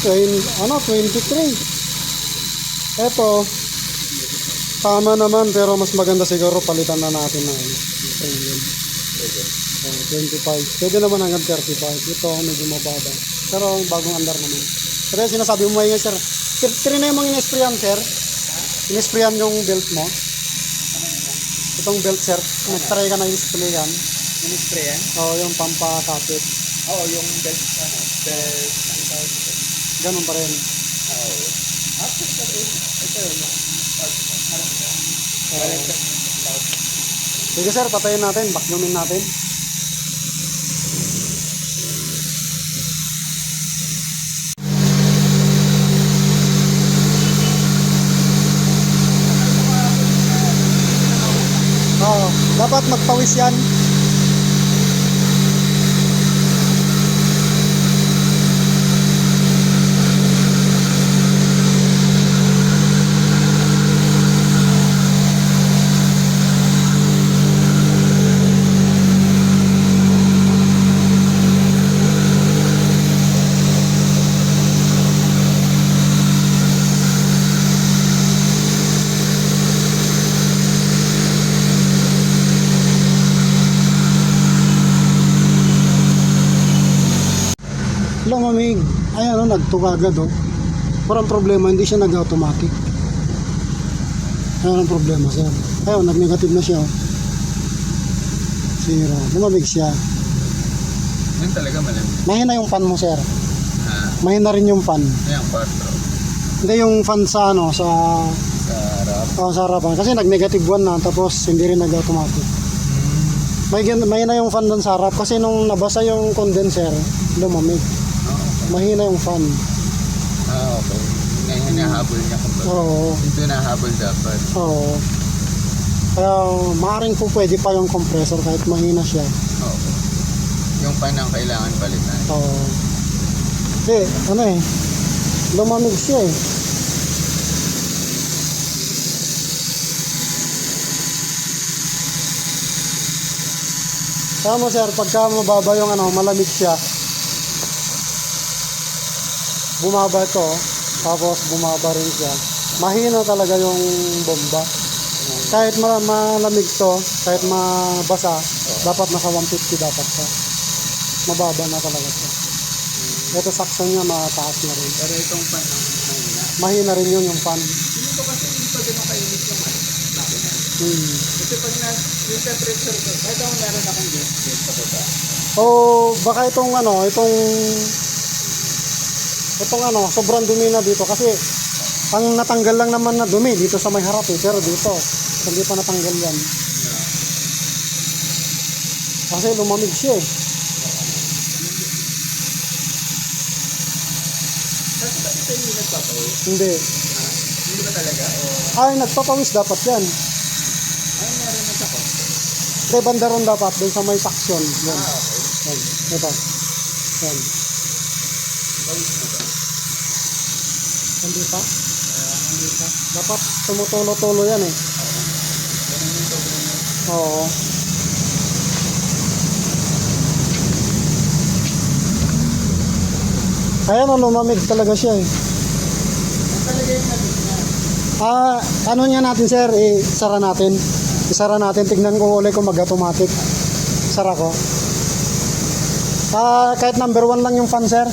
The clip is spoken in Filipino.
23. Eto, tama naman pero mas maganda siguro palitan na natin ng premium. 25. Pwede naman hanggang 35. Ito medyo mababa. Pero bagong andar naman. Pero sinasabi mo maingay sir. Trinay mong in-sprayan sir. In-sprayan yung belt mo. Itong belt sir. Nag-try ka na in-sprayan. In-sprayan? Oo, yung pampakapit. Oo, yung belt, belt. Ganun pa rin. Oo. Ito yun. Sige sir, patayin natin. Vacuumin natin. Dapat magpawis yan. Lamamig. Ayan nagtuka agad Parang problema, hindi siya nag-automatic. Ayan ang problema sir. Ayun, nag-negative na siya Zero. Lumamig siya. Yun talaga malamig. Mahina yung fan mo sir. Mahina rin yung fan. Ayan, 4. Hindi yung fan sa sa harap. Sa harapan. Kasi nag-negative 1 na tapos hindi rin nag-automatic. Mahina yung fan doon sa harap kasi nung nabasa yung condenser, lumamig. Mahina yung fan. Okay. Hinahabol niya kumbaga. Oo. Ito nahabol dapat. Oo. Kaya maaaring po pwede pa yung compressor kahit mahina siya. Okay. Yung fan ang kailangan palitan. Oo. Lumamig siya Tama sir, pagka mababa yung malamig siya. Bumaba ito, tapos bumaba rin siya. Mahina talaga yung bomba. Kahit malamig to, kahit mabasa, dapat nasa 150 dapat siya. Mababa na talaga siya. Ito saksan niya, mataas na rin. Pero itong fan ang mahina. Mahina rin yun yung fan. Hindi ko kasi hindi pa ganun kainit yung makina. Kasi pag yung temperature ko, kahit ako meron akong gauge sa baba. Baka itong sobrang dumi na dito kasi ang natanggal lang naman na dumi dito sa may harap pero dito hindi pa natanggal yan kasi lumamig siya Kasi pati sa inyo nagpapawis? Hindi Hindi ba talaga? Nagpapawis dapat yan Meron na ako. bandaron dapat doon sa may suction yan. Okay. Ito yan. Pawis mo ba? Hindi pa dapat tumutulo-tulo yan Oo. Kaya lumamig talaga siya Talaga yung nabit niya. Ano niya natin sir, isara natin, tignan ko ulit kung mag-automatic. Sara ko. Kahit number 1 lang yung fan sir.